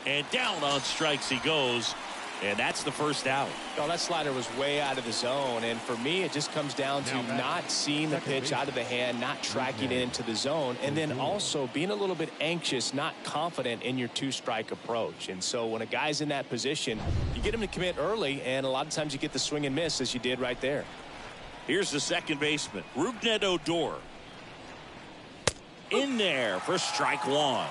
A: And down on strikes he goes, and that's the first out.
B: Oh, that slider was way out of the zone, and for me it just comes down to not seeing the pitch out of the hand, not tracking it into the zone, and then also being a little bit anxious, not confident in your two-strike approach. And so when a guy's in that position, you get him to commit early, and a lot of times you get the swing and miss as you did right there.
A: Here's the second baseman, Rougned Odor. In there for strike one.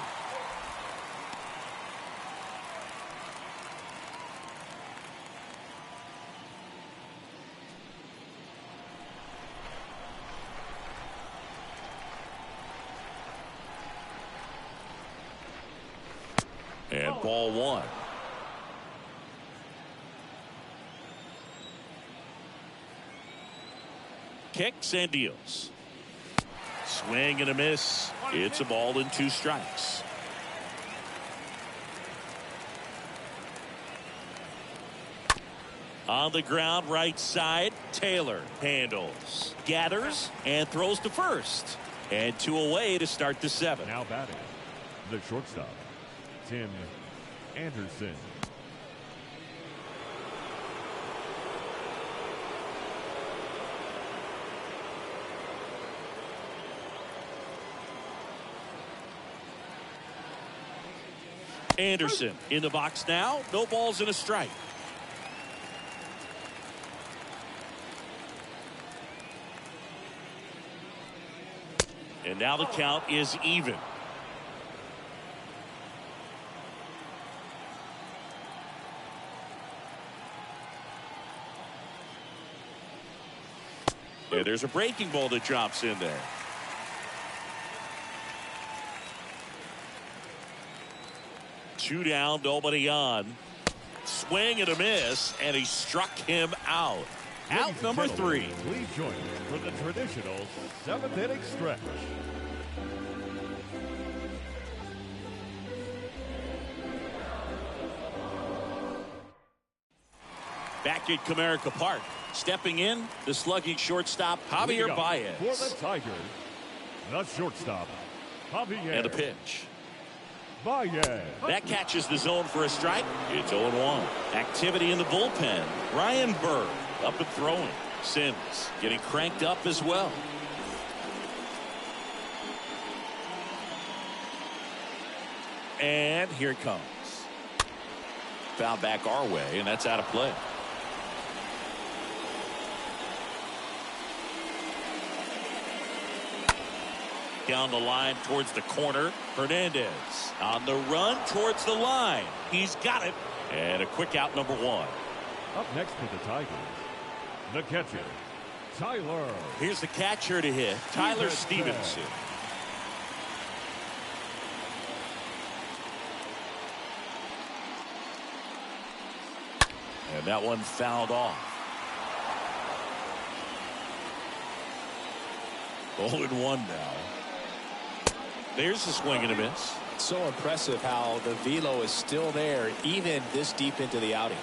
A: And ball one. Kicks and deals. Swing and a miss. It's a ball and 2 strikes. On the ground, right side, Taylor handles, gathers, and throws to first. And 2 away to start the 7th.
C: Now batting, the shortstop, Tim Anderson.
A: Anderson in the box now. No balls and a strike. And now the count is even. And there's a breaking ball that drops in there. Two down, nobody on. Swing and a miss, and he struck him out. Out number 3.
C: Please join me for the traditional 7th inning stretch.
A: Back at Comerica Park, stepping in, the slugging shortstop, Javier Baez.
C: For the Tigers, the shortstop, Javier.
A: And a pitch.
C: Baez.
A: That catches the zone for a strike. It's 0-1. Activity in the bullpen. Ryan Berg up and throwing. Sims getting cranked up as well. And here it comes. Foul back our way, and that's out of play. Down the line towards the corner. Hernandez on the run towards the line. He's got it. And a quick out, number 1.
C: Up next for the Tigers, the catcher, Tyler.
A: Here's the catcher to hit, Tyler Stevenson. And that one fouled off. 0-1 now. There's the swing and a miss.
B: So impressive how the velo is still there even this deep into the outing.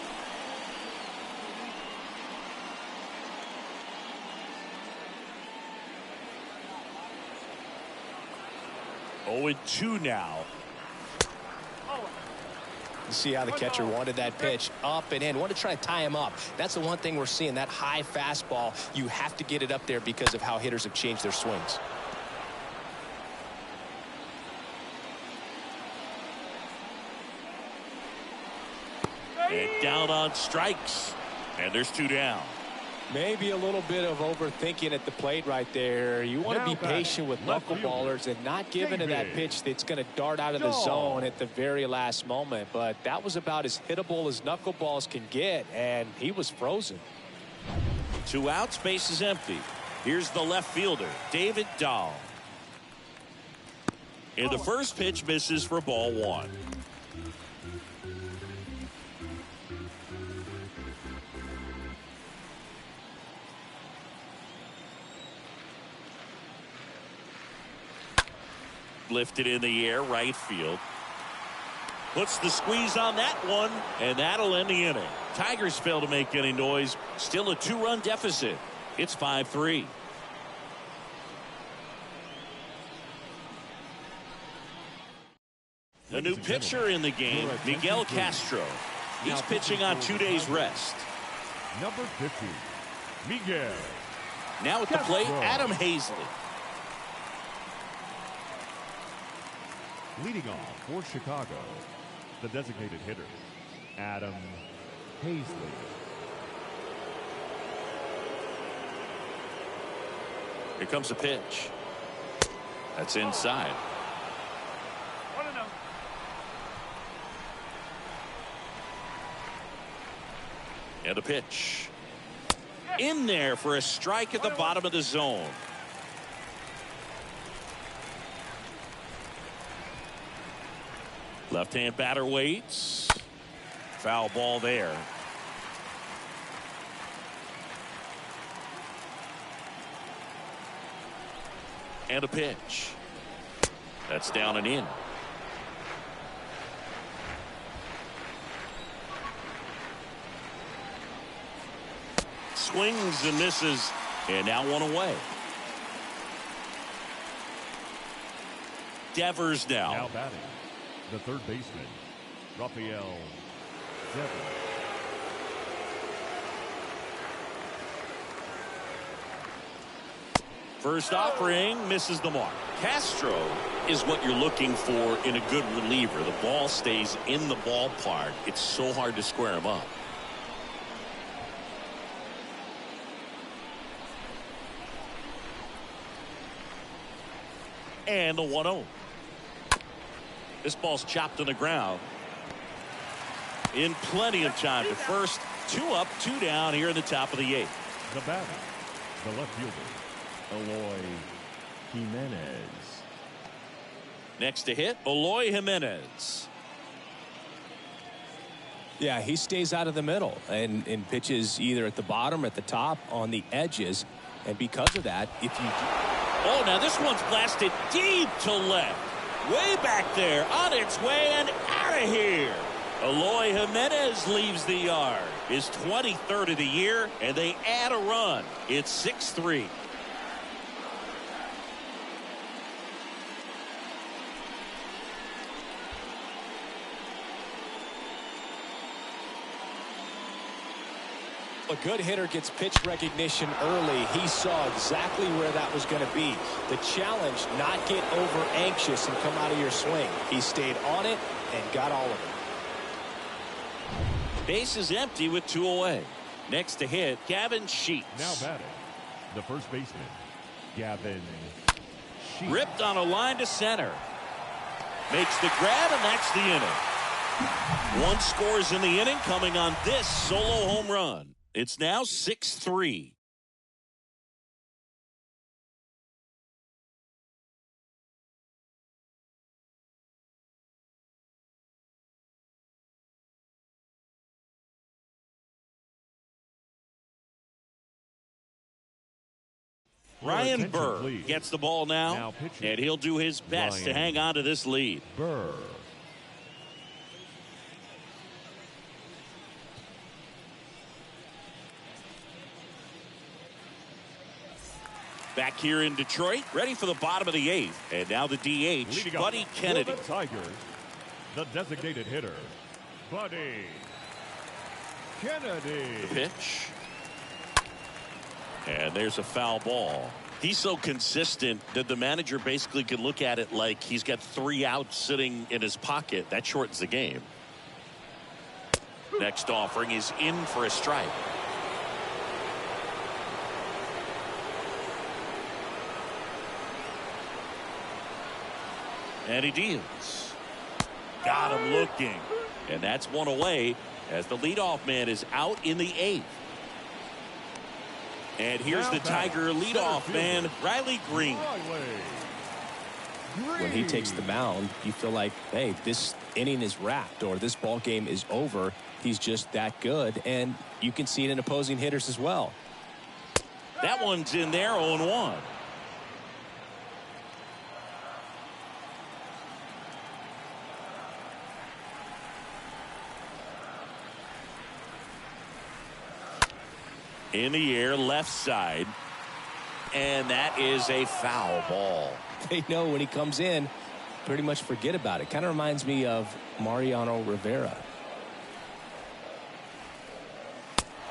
A: 0-2 now.
B: See how the catcher wanted that pitch up and in. Wanted to try to tie him up. That's the one thing we're seeing, that high fastball. You have to get it up there because of how hitters have changed their swings.
A: And down on strikes. And there's 2 down.
B: Maybe a little bit of overthinking at the plate right there. You want to be patient with knuckleballers and not give into that pitch that's going to dart out of the zone at the very last moment. But that was about as hittable as knuckleballs can get, and he was frozen.
A: 2 outs, base is empty. Here's the left fielder, David Dahl. And the first pitch misses for ball 1. Lifted in the air, right field. Puts the squeeze on that one, and that'll end the inning. Tigers fail to make any noise. Still a 2-run deficit. It's 5-3. A new pitcher in the game, Miguel Castro. He's pitching on 2 days rest.
C: Number 50, Miguel.
A: Now at the plate, Adam Hazley.
C: Leading off for Chicago, the designated hitter, Adam Hazley.
A: Here comes a pitch. That's inside.
E: 1-0.
A: And a pitch. In there for a strike at the bottom of the zone. Left-hand batter waits. Foul ball there. And a pitch. That's down and in. Swings and misses, and now 1 away. Devers
C: Now batting, the third baseman, Rafael Devers.
A: First offering misses the mark. Castro is what you're looking for in a good reliever. The ball stays in the ballpark. It's so hard to square him up. And the 1-0. This ball's chopped on the ground. In plenty of time to first. 2 up, 2 down here in the top of the 8th.
C: The batter, the left fielder, Eloy Jimenez.
A: Next to hit, Eloy Jimenez.
B: Yeah, he stays out of the middle and pitches either at the bottom or at the top on the edges. And because of that, if you...
A: Oh, now this one's blasted deep to left. Way back there, on its way and out of here. Eloy Jimenez leaves the yard. His 23rd of the year, and they add a run. It's 6-3.
B: A good hitter gets pitch recognition early. He saw exactly where that was going to be. The challenge, not get over anxious and come out of your swing. He stayed on it and got all of it.
A: Base is empty with 2 away. Next to hit, Gavin Sheets.
C: Now batting, the first baseman, Gavin Sheets.
A: Ripped on a line to center. Makes the grab, and that's the inning. 1 scores in the inning, coming on this solo home run. It's now 6-3. Ryan Burr gets the ball now and he'll do his best to hang on to this lead.
C: Burr.
A: Back here in Detroit, ready for the bottom of the 8th. And now the DH, Buddy Kennedy.
C: The Tigers, the designated hitter, Buddy Kennedy.
A: The pitch. And there's a foul ball. He's so consistent that the manager basically can look at it like he's got 3 outs sitting in his pocket. That shortens the game. Next offering is in for a strike. And he deals. Got him looking. And that's one away as the leadoff man is out in the 8th. And here's the Tiger leadoff man, Riley Green.
B: When he takes the mound, you feel like, hey, this inning is wrapped or this ball game is over. He's just that good, and you can see it in opposing hitters as well.
A: That one's in there, 0-1. In the air, left side. And that is a foul ball.
B: They know when he comes in, pretty much forget about it. Kind of reminds me of Mariano Rivera.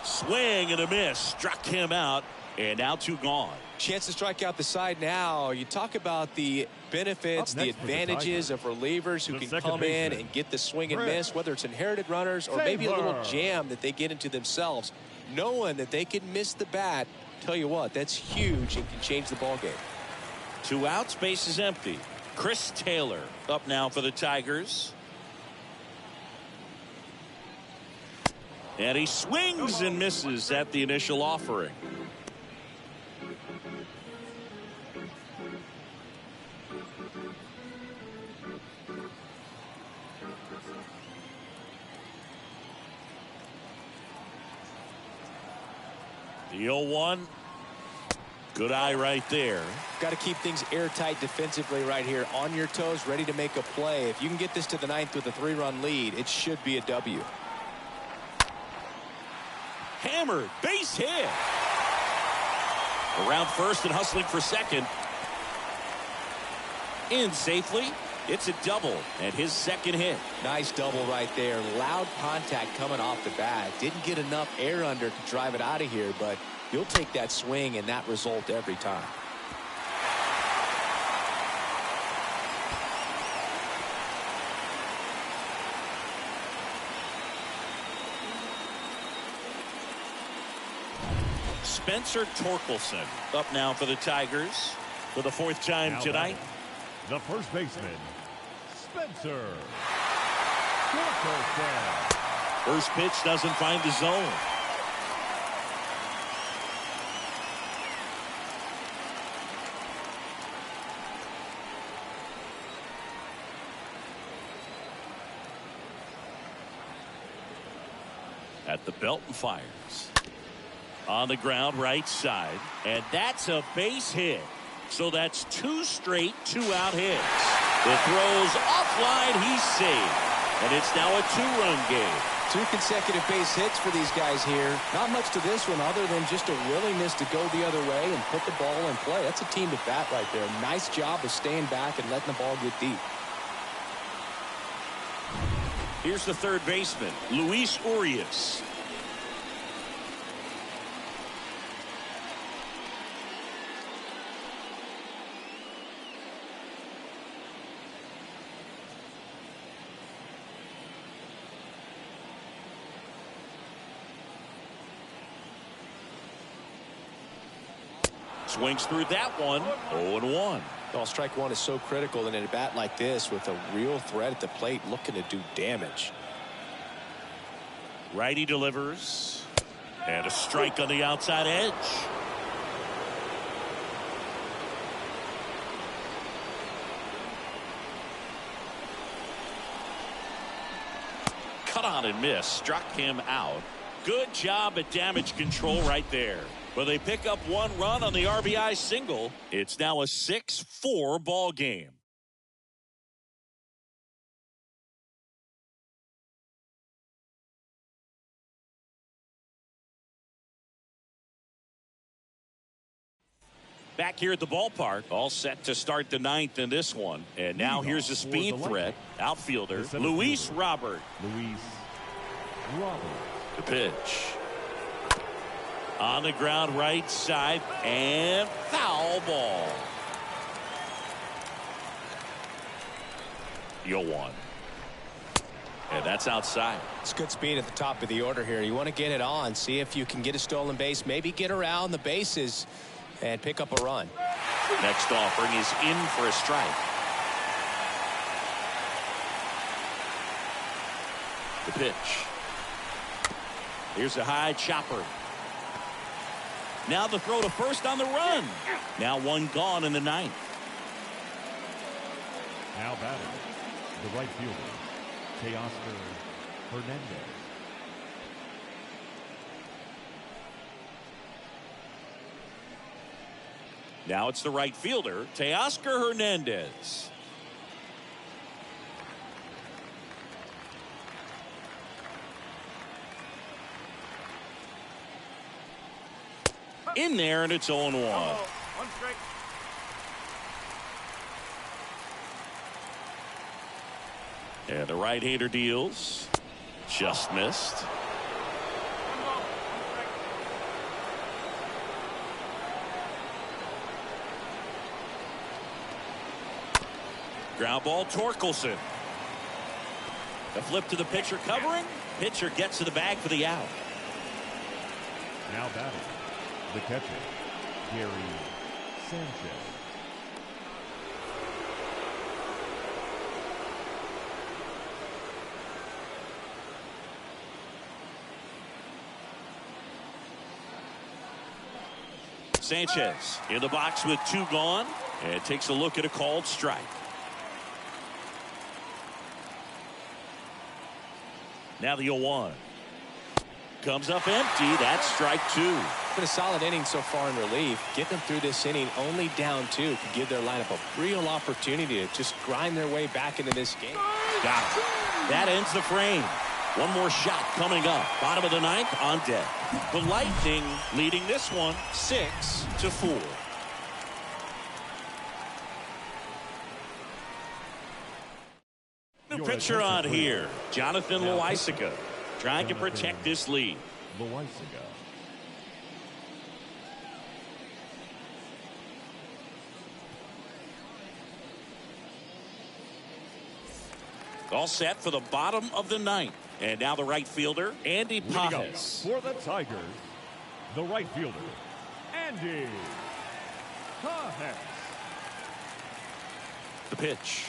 A: Swing and a miss. Struck him out. And now 2 gone.
B: Chance to strike out the side now. You talk about the benefits, the advantages of relievers who can come in and get the swing and miss, whether it's inherited runners or maybe a little jam that they get into themselves. Knowing that they can miss the bat, tell you what, that's huge and can change the ball game.
A: 2 outs, base is empty. Chris Taylor up now for the Tigers. And he swings and misses at the initial offering. The 0-1. Good eye right there.
B: Got to keep things airtight defensively right here. On your toes, ready to make a play. If you can get this to the 9th with a 3-run lead, it should be a W.
A: Hammered, base hit. Around first and hustling for second. In safely. It's a double and his second hit.
B: Nice double right there. Loud contact coming off the bat. Didn't get enough air under to drive it out of here, but you'll take that swing and that result every time.
A: Spencer Torkelson up now for the Tigers for the 4th time
C: now
A: tonight.
C: The first baseman, Spencer Torkelson.
A: First pitch doesn't find the zone. At the belt and fires. On the ground, right side. And that's a base hit. So that's 2 straight 2-out hits. The throw's offline. He's safe. And it's now a 2-run game.
B: 2 consecutive base hits for these guys here. Not much to this one other than just a willingness to go the other way and put the ball in play. That's a team at bat right there. Nice job of staying back and letting the ball get deep.
A: Here's the third baseman, Luis Urias. Swings through that one. 0-1.
B: Well, strike one is so critical in a bat like this with a real threat at the plate looking to do damage.
A: Righty delivers. And a strike on the outside edge. Cut on and miss. Struck him out. Good job at damage control right there. Well, they pick up 1 run on the RBI single. It's now a 6-4 ball game. Back here at the ballpark, all set to start the 9th in this one. And now here's a speed threat. Outfielder, Luis Robert.
C: Luis Robert.
A: The pitch. On the ground, right side, and foul ball. You'll one. And that's outside.
B: It's good speed at the top of the order here. You want to get it on, see if you can get a stolen base, maybe get around the bases and pick up a run.
A: Next offering is in for a strike. The pitch. Here's a high chopper. Now the throw to first on the run. Now one gone in the ninth.
C: Now batting, the right fielder, Teoscar Hernandez.
A: Now it's the right fielder, Teoscar Hernandez. In there, and it's 0-1.
E: One strike.
A: And the right-hander deals. Just missed.
E: One ball. One strike.
A: Ground ball, Torkelson. The flip to the pitcher covering. Pitcher gets to the bag for the out.
C: Now batting, the catcher, Gary Sanchez.
A: Sanchez in the box with two gone and takes a look at a called strike. Now the 0-1 comes up empty. That's strike two.
B: Been a solid inning so far in relief. Get them through this inning only down two can give their lineup a real opportunity to just grind their way back into this game.
A: Got it. That ends the frame. One more shot coming up. Bottom of the ninth on deck. The Lightning leading this one 6-4. New pitcher on here, Jonathan Loaisiga, trying to protect this lead.
C: Loaisiga.
A: All set for the bottom of the ninth. And now the right fielder, Andy Pajes.
C: For the Tigers, the right fielder, Andy Pajes.
A: The pitch.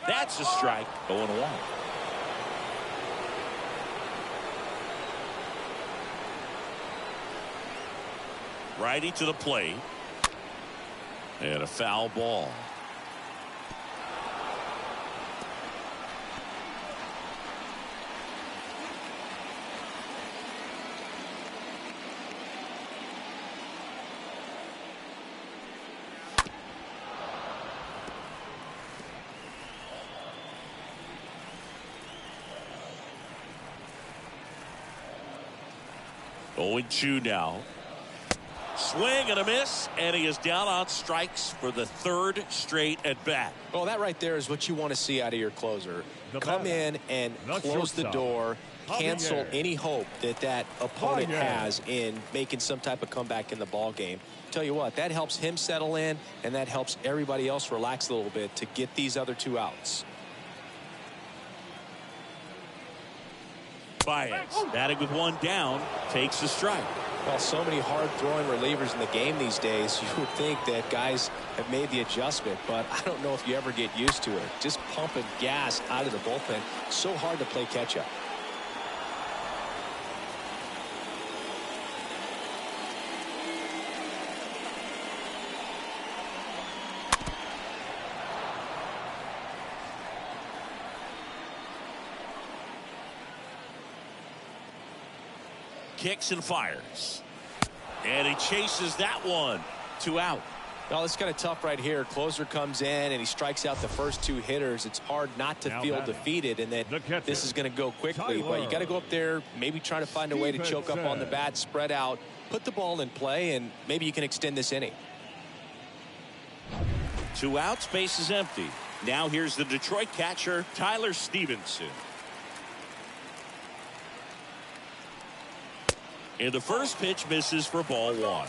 A: That's a strike. 0-1. Righty to the plate. And a foul ball. Oh, 2 now. Swing and a miss, and he is down on strikes for the third straight at bat.
B: Well, that right there is what you want to see out of your closer. Come in and close the door, cancel any hope that that opponent has in making some type of comeback in the ball game. Tell you what, that helps him settle in, and that helps everybody else relax a little bit to get these other 2 outs.
A: Baez, batting with 1 down, takes the strike.
B: Well, so many hard-throwing relievers in the game these days, you would think that guys have made the adjustment, but I don't know if you ever get used to it. Just pumping gas out of the bullpen, so hard to play catch-up.
A: Kicks and fires. And he chases that one. 2 out.
B: Well, it's kind of tough right here. Closer comes in and he strikes out the first 2 hitters. It's hard not to feel defeated and that this is going to go quickly. But you got to go up there, maybe try to find a way to choke up on the bat, spread out, put the ball in play, and maybe you can extend this inning.
A: 2 outs, base is empty. Now here's the Detroit catcher, Tyler Stevenson. And the first pitch misses for ball one.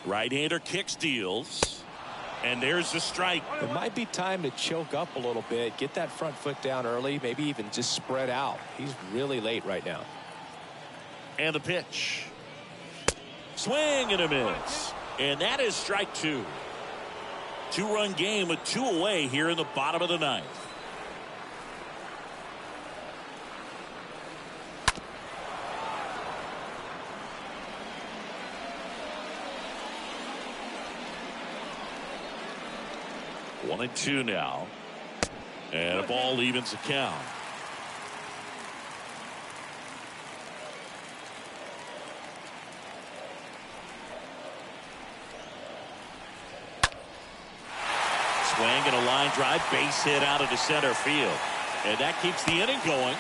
A: Right-hander kicks, deals. And there's the strike.
B: It might be time to choke up a little bit, get that front foot down early, maybe even just spread out. He's really late right now.
A: And the pitch. Swing and a miss. And that is strike two. Two-run game with two away here in the bottom of the ninth. One and two now. And a ball evens the count. Swing and a line drive, base hit out of the center field. And that keeps the inning going.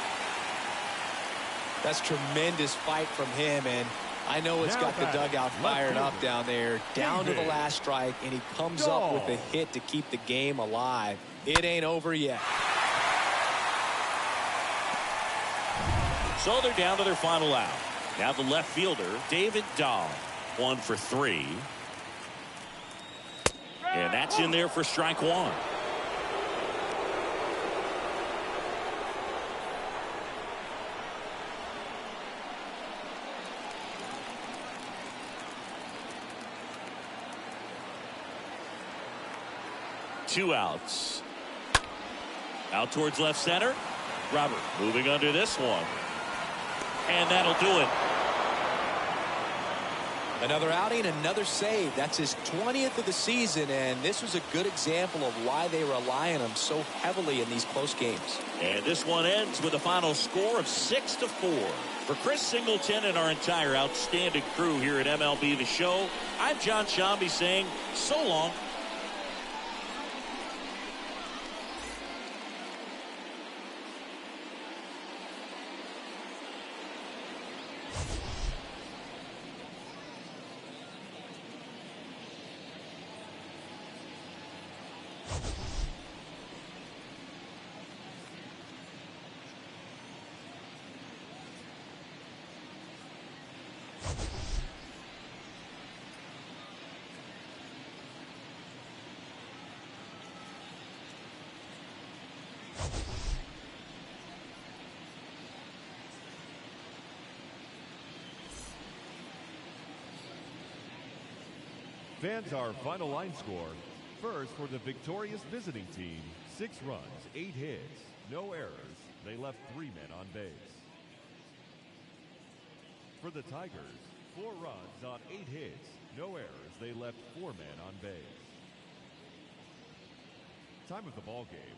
B: That's tremendous fight from him, and I know it's got the dugout fired up down there, down to the last strike, and he comes up with a hit to keep the game alive. It ain't over yet.
A: So they're down to their final out. Now the left fielder, David Dahl, 1 for 3. And that's in there for strike one. Two outs. Out towards left center. Robert moving under this one. And that'll do it.
B: Another outing, another save. That's his 20th of the season, and this was a good example of why they rely on him so heavily in these close games.
A: And this one ends with a final score of 6-4. For Chris Singleton and our entire outstanding crew here at MLB The Show, I'm John Shambi saying so long.
C: Fans, our final line score. First, for the victorious visiting team, 6 runs, 8 hits, no errors. They left 3 men on base. For the Tigers, 4 runs on 8 hits, no errors. They left 4 men on base. Time of the ball game,